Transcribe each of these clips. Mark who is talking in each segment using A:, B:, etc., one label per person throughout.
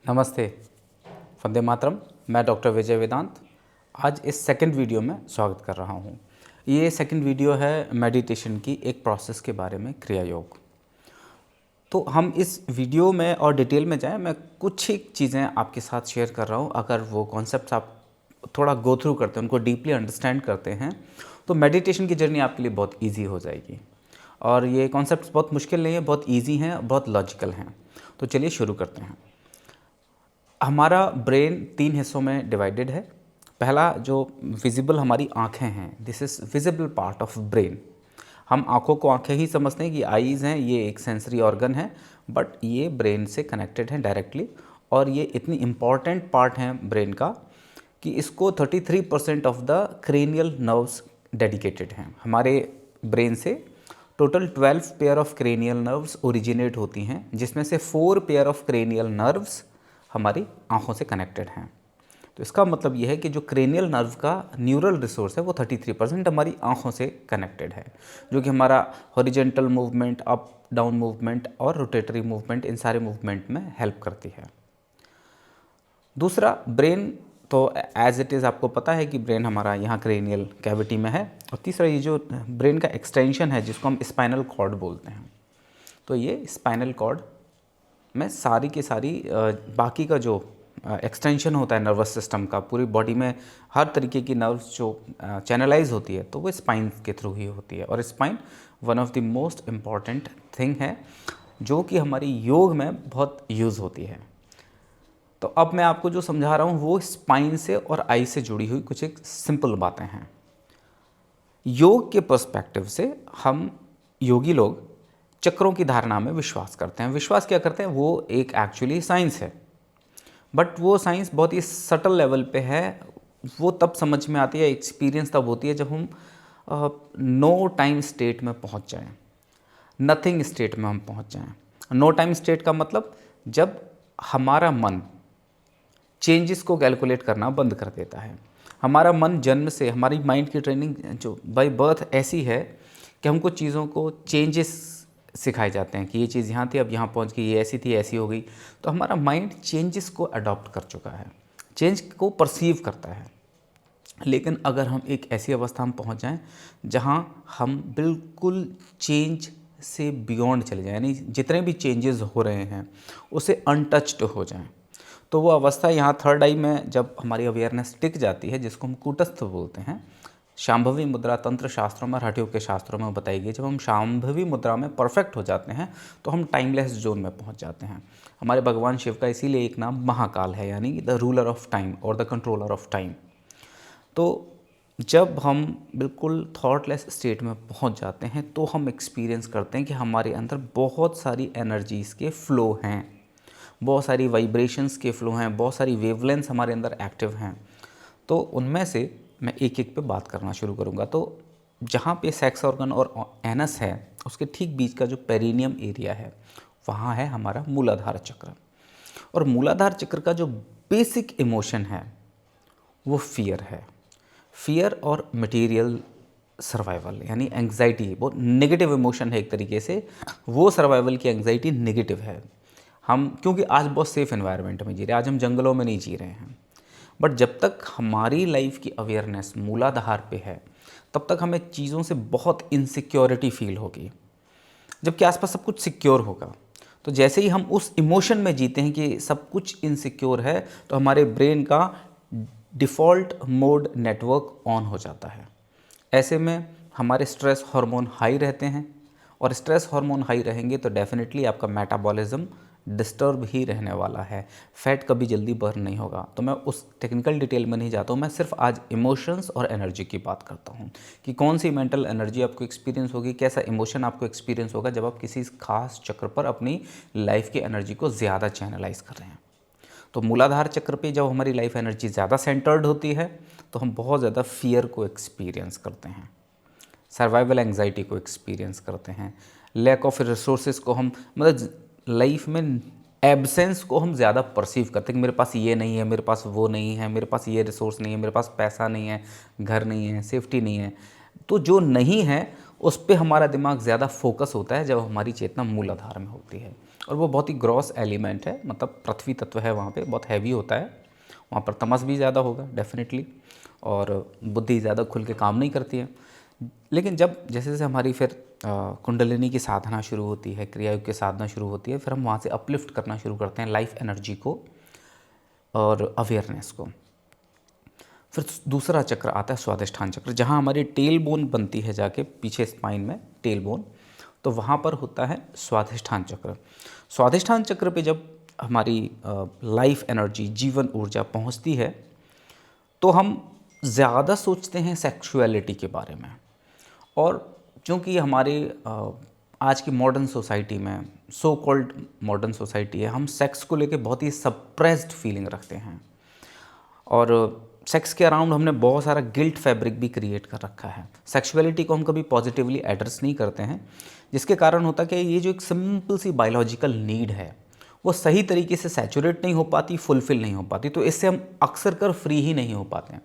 A: नमस्ते, वंदे मातरम। मैं डॉक्टर विजय वेदांत आज इस सेकंड वीडियो में स्वागत कर रहा हूँ। ये सेकंड वीडियो है मेडिटेशन की एक प्रोसेस के बारे में, क्रिया योग। तो हम इस वीडियो में और डिटेल में जाएं, मैं कुछ ही चीज़ें आपके साथ शेयर कर रहा हूँ। अगर वो कॉन्सेप्ट्स आप थोड़ा गो थ्रू करते हैं, उनको डीपली अंडरस्टैंड करते हैं, तो मेडिटेशन की जर्नी आपके लिए बहुत ईजी हो जाएगी। और ये कॉन्सेप्ट्स बहुत मुश्किल नहीं है, बहुत ईजी हैं, बहुत लॉजिकल हैं। तो चलिए शुरू करते हैं। हमारा ब्रेन 3 हिस्सों में डिवाइडेड है। पहला जो विजिबल हमारी आँखें हैं, this is visible part of brain. हम आँखों को आँखें ही समझते हैं कि आईज़ हैं, ये एक सेंसरी ऑर्गन है, बट ये ब्रेन से कनेक्टेड हैं डायरेक्टली। और ये इतनी इम्पॉर्टेंट पार्ट हैं ब्रेन का कि इसको 33% of the cranial nerves dedicated हैं। हमारे ब्रेन से total 12 pair of cranial nerves originate होती हैं, जिसमें से 4 पेयर ऑफ क्रेनियल नर्व्स हमारी आँखों से कनेक्टेड हैं। तो इसका मतलब यह है कि जो क्रेनियल नर्व का न्यूरल रिसोर्स है वो 33% हमारी आँखों से कनेक्टेड है, जो कि हमारा horizontal movement, up down movement और रोटेटरी मूवमेंट, इन सारे मूवमेंट में हेल्प करती है। दूसरा, ब्रेन तो एज इट इज़ आपको पता है कि ब्रेन हमारा यहाँ क्रेनियल कैविटी में है। और तीसरा, ये जो ब्रेन का एक्सटेंशन है जिसको हम स्पाइनल कॉर्ड बोलते हैं, तो ये स्पाइनल कॉर्ड में सारी की सारी बाकी का जो एक्सटेंशन होता है नर्वस सिस्टम का, पूरी बॉडी में हर तरीके की नर्व्स जो चैनलाइज होती है, तो वो स्पाइन के थ्रू ही होती है। और spine one of the most important thing है जो कि हमारी योग में बहुत यूज़ होती है। तो अब मैं आपको जो समझा रहा हूँ वो स्पाइन से और आई से जुड़ी हुई कुछ एक सिंपल बातें हैं। योग के पर्सपेक्टिव से हम योगी लोग चक्रों की धारणा में विश्वास करते हैं। विश्वास क्या करते हैं? वो एक एक्चुअली साइंस है, बट वो साइंस बहुत ही सटल लेवल पे है। वो तब समझ में आती है, एक्सपीरियंस तब होती है जब हम नो टाइम स्टेट में पहुंच जाएं, नथिंग स्टेट में हम पहुंच जाएं। नो टाइम स्टेट का मतलब जब हमारा मन चेंजेस को कैलकुलेट करना बंद कर देता है। हमारा मन जन्म से, हमारी माइंड की ट्रेनिंग जो बाय बर्थ ऐसी है कि हमको चीज़ों को चेंजेस सिखाए जाते हैं कि ये चीज़ यहाँ थी, अब यहाँ पहुँच गई, ये ऐसी थी, ऐसी हो गई। तो हमारा माइंड चेंजेस को अडॉप्ट कर चुका है, चेंज को परसीव करता है। लेकिन अगर हम एक ऐसी अवस्था में पहुँच जाएं जहाँ हम बिल्कुल चेंज से बियॉन्ड चले जाएं, यानी जितने भी चेंजेस हो रहे हैं उसे अनटच्ड हो जाएं, तो वो अवस्था यहाँ थर्ड आई में जब हमारी अवेयरनेस टिक जाती है, जिसको हम कूटस्थ बोलते हैं। शांभवी मुद्रा तंत्र शास्त्रों में, हठयोग के शास्त्रों में बताई गई, जब हम शांभवी मुद्रा में परफेक्ट हो जाते हैं तो हम टाइमलेस जोन में पहुंच जाते हैं। हमारे भगवान शिव का इसीलिए एक नाम महाकाल है, यानी द रूलर ऑफ टाइम और द कंट्रोलर ऑफ टाइम। तो जब हम बिल्कुल थॉटलेस स्टेट में पहुंच जाते हैं तो हम एक्सपीरियंस करते हैं कि हमारे अंदर बहुत सारी एनर्जीज़ के फ़्लो हैं, बहुत सारी वाइब्रेशंस के फ़्लो हैं, बहुत सारी वेवलेंथ्स हमारे अंदर एक्टिव हैं। तो उनमें से मैं एक एक पे बात करना शुरू करूँगा। तो जहाँ पे सेक्स ऑर्गन और एनस है, उसके ठीक बीच का जो पेरिनियम एरिया है, वहाँ है हमारा मूलाधार चक्र। और मूलाधार चक्र का जो बेसिक इमोशन है वो फियर है। फियर और मटेरियल सर्वाइवल, यानी एंग्जाइटी, बहुत नेगेटिव इमोशन है एक तरीके से। वो सर्वाइवल की एंग्जाइटी नेगेटिव है। हम क्योंकि आज बहुत सेफ़ एनवायरनमेंट में जी रहे हैं, आज हम जंगलों में नहीं जी रहे हैं, बट जब तक हमारी लाइफ की अवेयरनेस मूलाधार पे है तब तक हमें चीज़ों से बहुत इनसिक्योरिटी फील होगी, जबकि आसपास सब कुछ सिक्योर होगा। तो जैसे ही हम उस इमोशन में जीते हैं कि सब कुछ इनसिक्योर है, तो हमारे ब्रेन का डिफ़ॉल्ट मोड नेटवर्क ऑन हो जाता है। ऐसे में हमारे स्ट्रेस हार्मोन हाई रहते हैं, और स्ट्रेस हार्मोन हाई रहेंगे तो डेफिनेटली आपका मेटाबॉलिज्म डिस्टर्ब ही रहने वाला है। फैट कभी जल्दी बर्न नहीं होगा। तो मैं उस टेक्निकल डिटेल में नहीं जाता हूँ, मैं सिर्फ आज इमोशंस और एनर्जी की बात करता हूँ कि कौन सी मेंटल एनर्जी आपको एक्सपीरियंस होगी, कैसा इमोशन आपको एक्सपीरियंस होगा जब आप किसी खास चक्र पर अपनी लाइफ की एनर्जी को ज़्यादा चैनलाइज कर रहे हैं। तो मूलाधार चक्र पे जब हमारी लाइफ एनर्जी ज़्यादा सेंटर्ड होती है तो हम बहुत ज़्यादा फियर को एक्सपीरियंस करते हैं, सर्वाइवल एंग्जाइटी को एक्सपीरियंस करते हैं, लैक ऑफ रिसोर्सेज को हम, मतलब लाइफ में एब्सेंस को हम ज़्यादा परसीव करते हैं कि मेरे पास ये नहीं है, मेरे पास वो नहीं है, मेरे पास ये रिसोर्स नहीं है, मेरे पास पैसा नहीं है, घर नहीं है, सेफ्टी नहीं है। तो जो नहीं है उस पर हमारा दिमाग ज़्यादा फोकस होता है जब हमारी चेतना मूलाधार में होती है। और वो बहुत ही ग्रॉस एलिमेंट है, मतलब पृथ्वी तत्व है, वहाँ पे बहुत हैवी होता है, वहाँ पर तमस भी ज़्यादा होगा डेफिनेटली, और बुद्धि ज़्यादा खुल के काम नहीं करती है। लेकिन जब जैसे जैसे हमारी फिर कुंडलिनी की साधना शुरू होती है, क्रियायोग की साधना शुरू होती है, फिर हम वहाँ से अपलिफ्ट करना शुरू करते हैं लाइफ एनर्जी को और अवेयरनेस को। फिर दूसरा चक्र आता है स्वाधिष्ठान चक्र, जहाँ हमारी टेल बोन बनती है जाके पीछे स्पाइन में टेल बोन, तो वहाँ पर होता है स्वाधिष्ठान चक्र। स्वाधिष्ठान चक्र पे जब हमारी लाइफ एनर्जी, जीवन ऊर्जा पहुँचती है, तो हम ज़्यादा सोचते हैं सेक्सुअलिटी के बारे में। और चूँकि हमारे आज की मॉडर्न सोसाइटी में, सो कॉल्ड मॉडर्न सोसाइटी है, हम सेक्स को लेके बहुत ही सप्रेस्ड फीलिंग रखते हैं, और सेक्स के अराउंड हमने बहुत सारा गिल्ट फैब्रिक भी क्रिएट कर रखा है। सेक्सुअलिटी को हम कभी पॉजिटिवली एड्रेस नहीं करते हैं, जिसके कारण होता है कि ये जो एक सिंपल सी बायोलॉजिकल नीड है वो सही तरीके से सैचुरेट नहीं हो पाती, फुलफ़िल नहीं हो पाती, तो इससे हम अक्सर कर फ्री ही नहीं हो पाते हैं।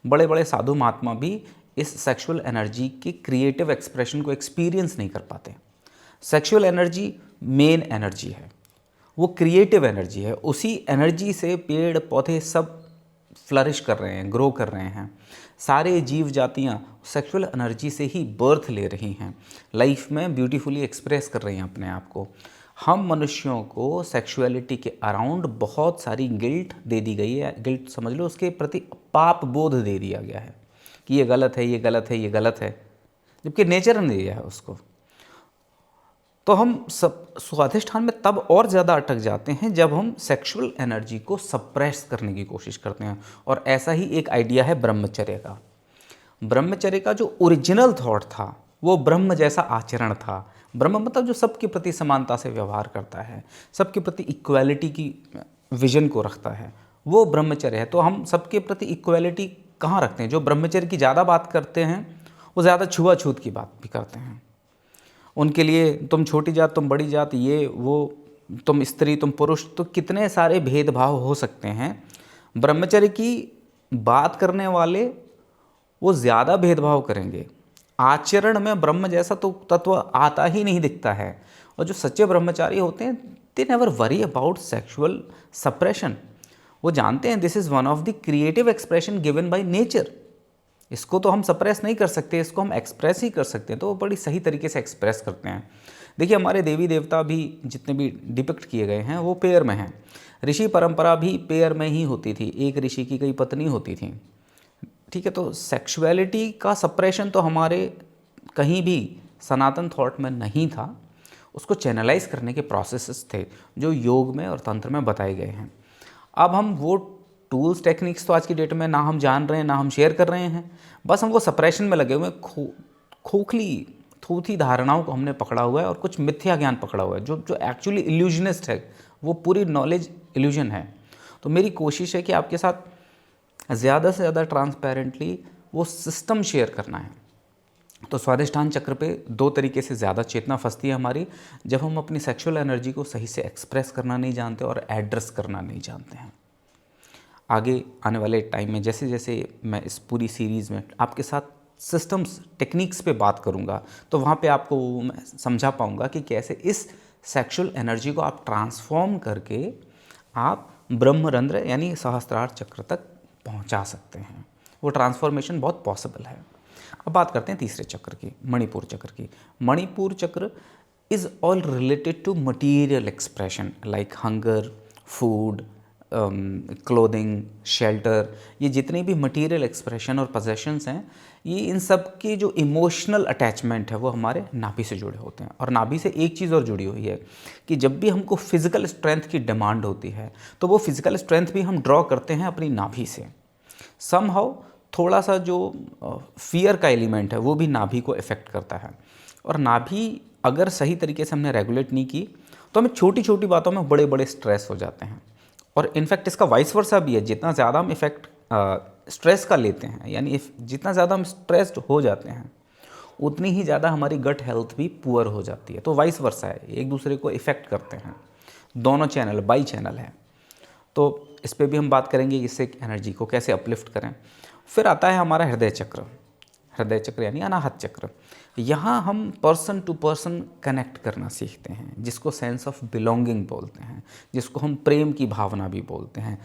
A: बड़े बड़े साधु महात्मा भी इस सेक्सुअल एनर्जी के क्रिएटिव एक्सप्रेशन को एक्सपीरियंस नहीं कर पाते। सेक्सुअल एनर्जी मेन एनर्जी है, वो क्रिएटिव एनर्जी है, उसी एनर्जी से पेड़ पौधे सब फ्लरिश कर रहे हैं, ग्रो कर रहे हैं। सारे जीव जातियाँ सेक्सुअल एनर्जी से ही बर्थ ले रही हैं, लाइफ में ब्यूटीफुली एक्सप्रेस कर रही हैं अपने आप को। हम मनुष्यों को सेक्सुअलिटी के अराउंड बहुत सारी गिल्ट दे दी गई है, गिल्ट समझ लो उसके प्रति पाप बोध दे दिया गया है कि ये गलत है, ये गलत है, ये गलत है, जबकि नेचर ने दिया है उसको। तो हम सब स्वाधिष्ठान में तब और ज़्यादा अटक जाते हैं जब हम सेक्सुअल एनर्जी को सप्रेस करने की कोशिश करते हैं। और ऐसा ही एक आइडिया है ब्रह्मचर्य का। ब्रह्मचर्य का जो ओरिजिनल थॉट था वो ब्रह्म जैसा आचरण था। ब्रह्म मतलब जो सबके प्रति समानता से व्यवहार करता है, सबके प्रति इक्वालिटी की विजन को रखता है, वो ब्रह्मचर्य है। तो हम सबके प्रति इक्वालिटी कहाँ रखते हैं? जो ब्रह्मचर्य की ज़्यादा बात करते हैं वो ज़्यादा छुआछूत की बात भी करते हैं। उनके लिए तुम छोटी जात, तुम बड़ी जात, ये वो, तुम स्त्री, तुम पुरुष, तो कितने सारे भेदभाव हो सकते हैं। ब्रह्मचर्य की बात करने वाले वो ज़्यादा भेदभाव करेंगे। आचरण में ब्रह्म जैसा तो तत्व आता ही नहीं दिखता है। और जो सच्चे ब्रह्मचारी होते हैं, they never worry about sexual suppression. वो जानते हैं this is one of the creative expression given by nature. इसको तो हम सप्रेस नहीं कर सकते, इसको हम एक्सप्रेस ही कर सकते हैं। तो वो बड़ी सही तरीके से एक्सप्रेस करते हैं। देखिए, हमारे देवी देवता भी जितने भी डिपिक्ट किए गए हैं वो पेयर में हैं। ऋषि परंपरा भी पेयर में ही होती थी, एक ऋषि की कई पत्नी होती थी। ठीक है, तो सेक्सुअलिटी का सप्रेशन तो हमारे कहीं भी सनातन थॉट में नहीं था। उसको चैनलाइज करने के प्रोसेसेस थे जो योग में और तंत्र में बताए गए हैं। अब हम वो टूल्स टेक्निक्स तो आज की डेट में ना हम जान रहे हैं, ना हम शेयर कर रहे हैं, बस हम वो सप्रेशन में लगे हुए हैं। खोखली थूथी धारणाओं को हमने पकड़ा हुआ है और कुछ मिथ्या ज्ञान पकड़ा हुआ है जो एक्चुअली इल्यूजनिस्ट है। वो पूरी नॉलेज इल्यूजन है। तो मेरी कोशिश है कि आपके साथ ज़्यादा से ज़्यादा ट्रांसपेरेंटली वो सिस्टम शेयर करना है। तो स्वाधिष्ठान चक्र पे दो तरीके से ज़्यादा चेतना फंसती है हमारी, जब हम अपनी सेक्सुअल एनर्जी को सही से एक्सप्रेस करना नहीं जानते और एड्रेस करना नहीं जानते हैं। आगे आने वाले टाइम में जैसे जैसे मैं इस पूरी सीरीज़ में आपके साथ सिस्टम्स, टेक्निक्स पे बात करूँगा, तो वहाँ पे आपको मैं समझा पाऊँगा कि कैसे इस सेक्सुअल एनर्जी को आप ट्रांसफॉर्म करके आप ब्रह्मरंध्र यानी सहस्त्रार चक्र तक पहुँचा सकते हैं। वो ट्रांसफॉर्मेशन बहुत पॉसिबल है। अब बात करते हैं तीसरे चक्र की, मणिपुर चक्र की। Manipur chakra is all related to material expression like hunger, food, clothing, shelter. ये जितने भी मटेरियल एक्सप्रेशन और पोजेशंस हैं, ये इन सब के जो इमोशनल अटैचमेंट है वो हमारे नाभि से जुड़े होते हैं। और नाभि से एक चीज़ और जुड़ी हुई है कि जब भी हमको फिज़िकल स्ट्रेंथ की डिमांड होती है तो वो फिज़िकल स्ट्रेंथ भी हम ड्रॉ करते हैं अपनी नाभि से। समहाउ थोड़ा सा जो फियर का एलिमेंट है वो भी नाभि को इफ़ेक्ट करता है। और नाभि अगर सही तरीके से हमने रेगुलेट नहीं की तो हमें छोटी छोटी बातों में बड़े बड़े स्ट्रेस हो जाते हैं। और इनफैक्ट इसका वाइस वर्सा भी है, जितना ज़्यादा हम इफ़ेक्ट स्ट्रेस का लेते हैं, यानी जितना ज़्यादा हम स्ट्रेस्ड हो जाते हैं उतनी ही ज़्यादा हमारी गट हेल्थ भी पुअर हो जाती है। तो वाइस वर्सा है, एक दूसरे को इफ़ेक्ट करते हैं, दोनों चैनल बाई चैनल है। तो इस पर भी हम बात करेंगे, इससे एनर्जी को कैसे अपलिफ्ट करें। फिर आता है हमारा हृदय चक्र। हृदय चक्र यानी अनाहत चक्र। यहाँ हम पर्सन टू पर्सन कनेक्ट करना सीखते हैं, जिसको सेंस ऑफ बिलोंगिंग बोलते हैं, जिसको हम प्रेम की भावना भी बोलते हैं।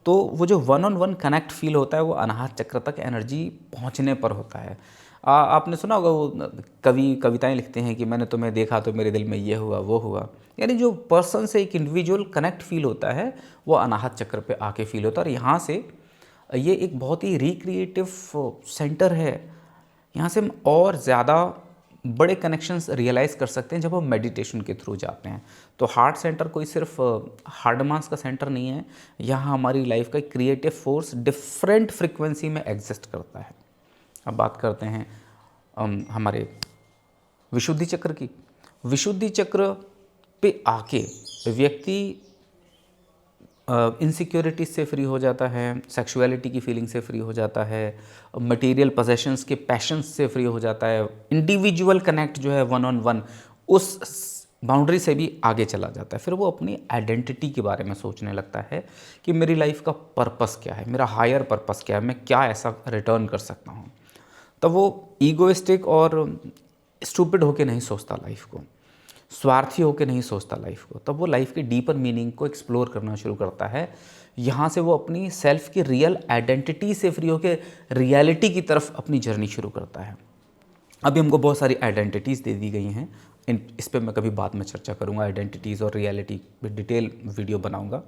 A: तो वो जो one on one connect feel होता है वो अनाहत चक्र तक एनर्जी पहुँचने पर होता है। आपने सुना होगा वो कवि कविताएं लिखते हैं कि मैंने तुम्हें देखा तो मेरे दिल में ये हुआ वो हुआ, यानी जो पर्सन से एक इंडिविजुअल कनेक्ट फील होता है वो अनाहत चक्र पे आके फील होता है। और यहाँ से ये एक बहुत ही रिक्रिएटिव सेंटर है। यहाँ से हम और ज़्यादा बड़े कनेक्शंस रियलाइज़ कर सकते हैं जब हम मेडिटेशन के थ्रू जाते हैं। तो हार्ट सेंटर कोई सिर्फ हार्ड मास का सेंटर नहीं है, यहाँ हमारी लाइफ का क्रिएटिव फोर्स डिफरेंट फ्रिक्वेंसी में एग्जिस्ट करता है। अब बात करते हैं हमारे विशुद्धि चक्र की। विशुद्धि चक्र पे आके व्यक्ति इनसिक्योरिटी से फ्री हो जाता है, सेक्सुअलिटी की फीलिंग से फ्री हो जाता है, मटेरियल पोजेशंस के पैशंस से फ्री हो जाता है, इंडिविजुअल कनेक्ट जो है वन ऑन वन उस बाउंड्री से भी आगे चला जाता है। फिर वो अपनी आइडेंटिटी के बारे में सोचने लगता है कि मेरी लाइफ का पर्पस क्या है, मेरा हायर पर्पस क्या है, मैं क्या ऐसा रिटर्न कर सकता हूँ। तब वो ईगोइस्टिक और स्टूपिड होके नहीं सोचता लाइफ को, स्वार्थी होकर नहीं सोचता लाइफ को। तब वो लाइफ के डीपर मीनिंग को एक्सप्लोर करना शुरू करता है। यहाँ से वो अपनी सेल्फ की रियल आइडेंटिटी से फ्री होकर रियलिटी की तरफ अपनी जर्नी शुरू करता है। अभी हमको बहुत सारी आइडेंटिटीज़ दे दी गई हैं, इस पर मैं कभी बाद में चर्चा करूँगा, आइडेंटिटीज़ और रियलिटी पे डिटेल वीडियो बनाऊँगा।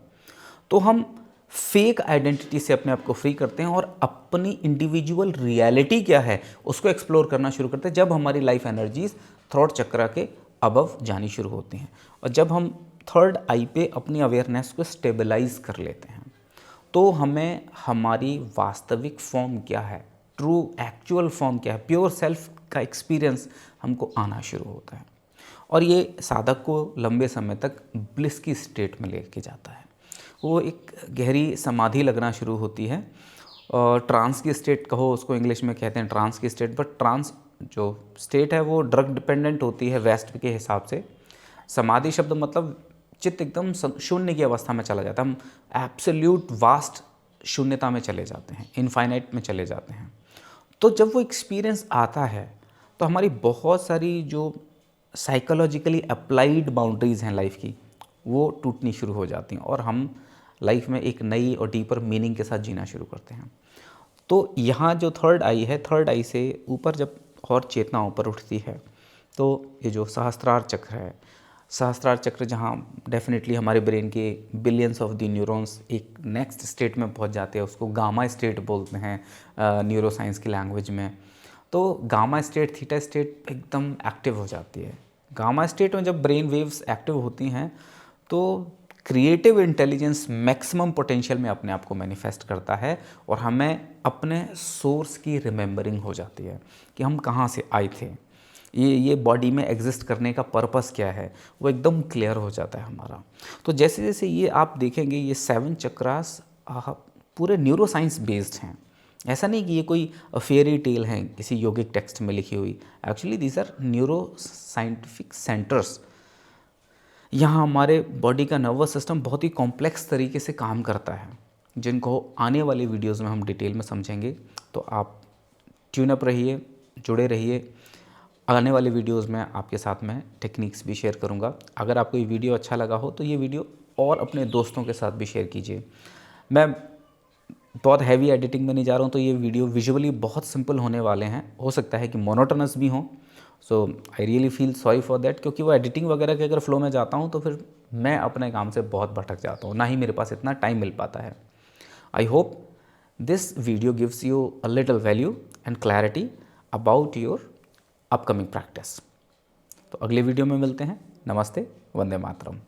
A: तो हम फेक आइडेंटिटी से अपने आप को फ्री करते हैं और अपनी इंडिविजुअल रियलिटी क्या है उसको एक्सप्लोर करना शुरू करते हैं जब हमारी लाइफ एनर्जीज थ्रॉट चक्र के अबव जानी शुरू होती हैं। और जब हम थर्ड आई पे अपनी अवेयरनेस को स्टेबलाइज कर लेते हैं तो हमें हमारी वास्तविक फॉर्म क्या है, ट्रू एक्चुअल फॉर्म क्या है, प्योर सेल्फ का एक्सपीरियंस हमको आना शुरू होता है। और ये साधक को लंबे समय तक ब्लिस की स्टेट में लेके जाता है। वो एक गहरी समाधि लगना शुरू होती है और ट्रांस की स्टेट कहो उसको, इंग्लिश में कहते हैं ट्रांस की स्टेट, बट ट्रांस जो स्टेट है वो ड्रग डिपेंडेंट होती है वेस्ट के हिसाब से। समाधि शब्द मतलब चित्त एकदम शून्य की अवस्था में चला जाता है, हम एब्सोल्यूट वास्ट शून्यता में चले जाते हैं, इनफाइनाइट में चले जाते हैं। तो जब वो एक्सपीरियंस आता है तो हमारी बहुत सारी जो साइकोलॉजिकली अप्लाइड बाउंड्रीज़ हैं लाइफ की वो टूटनी शुरू हो जाती हैं और हम लाइफ में एक नई और डीपर मीनिंग के साथ जीना शुरू करते हैं। तो यहाँ जो थर्ड आई है, थर्ड आई से ऊपर जब और चेतना ऊपर उठती है तो ये जो सहस्त्रार चक्र है, सहस्त्रार चक्र जहाँ डेफिनेटली हमारे ब्रेन के बिलियंस ऑफ द न्यूरॉन्स एक नेक्स्ट स्टेट में पहुँच जाते हैं, उसको गामा स्टेट बोलते हैं न्यूरो साइंस की लैंग्वेज में। तो गामा स्टेट, थीटा स्टेट एकदम एक्टिव हो जाती है। गामा स्टेट में जब ब्रेन वेव्स एक्टिव होती हैं तो क्रिएटिव इंटेलिजेंस मैक्सिमम पोटेंशियल में अपने आप को मैनिफेस्ट करता है और हमें अपने सोर्स की रिमेंबरिंग हो जाती है कि हम कहाँ से आए थे, ये बॉडी में एग्जिस्ट करने का पर्पस क्या है, वो एकदम क्लियर हो जाता है हमारा। तो जैसे जैसे ये आप देखेंगे ये 7 चक्रास पूरे न्यूरो साइंस बेस्ड हैं। ऐसा नहीं कि ये कोई फेयरी टेल हैं किसी योगिक टेक्स्ट में लिखी हुई, actually these are neuro scientific centres. यहाँ हमारे बॉडी का नर्वस सिस्टम बहुत ही कॉम्प्लेक्स तरीके से काम करता है, जिनको आने वाले वीडियोस में हम डिटेल में समझेंगे। तो आप ट्यून अप रहिए, जुड़े रहिए। आने वाले वीडियोस में आपके साथ मैं टेक्निक्स भी शेयर करूँगा। अगर आपको ये वीडियो अच्छा लगा हो तो ये वीडियो और अपने दोस्तों के साथ भी शेयर कीजिए। मैं बहुत हैवी एडिटिंग में नहीं जा रहा हूँ, तो ये वीडियो विजुअली बहुत सिंपल होने वाले हैं। हो सकता है कि मोनोटोनस भी हों, so I really feel sorry for that, क्योंकि वो एडिटिंग वगैरह के अगर फ्लो में जाता हूँ तो फिर मैं अपने काम से बहुत भटक जाता हूँ, ना ही मेरे पास इतना टाइम मिल पाता है। I hope this video gives you a little value and clarity about your upcoming practice. तो अगले वीडियो में मिलते हैं। नमस्ते, वंदे मातरम।